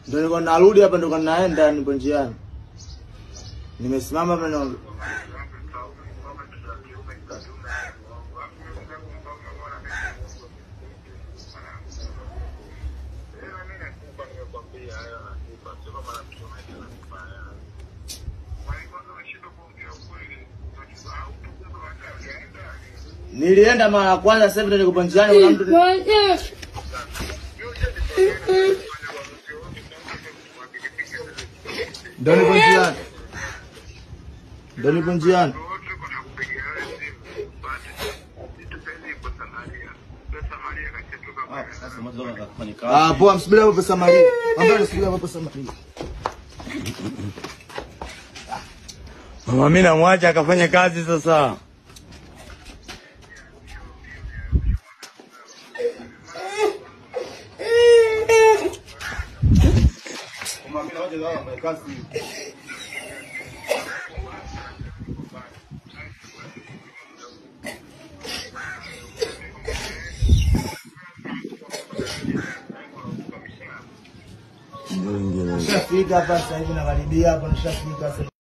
Ndio niko narudi hapa, ndio naenda, nipo njiani. Nimesimama hapa na nilienda mara kwanza, sasa ndio niko njiani, kuna mtu ndio nipo njiani. Ndio nipo njiani. Poa, msubiri hapo pesa Maria. Ambao msubiri hapo pesa Maria. Mama mimi namwacha akafanya kazi sasa. Mama mimi nawaje leo afanye kazi. Nishafika hapa sasa hivi, nakaribia hapa, nishafika sasa.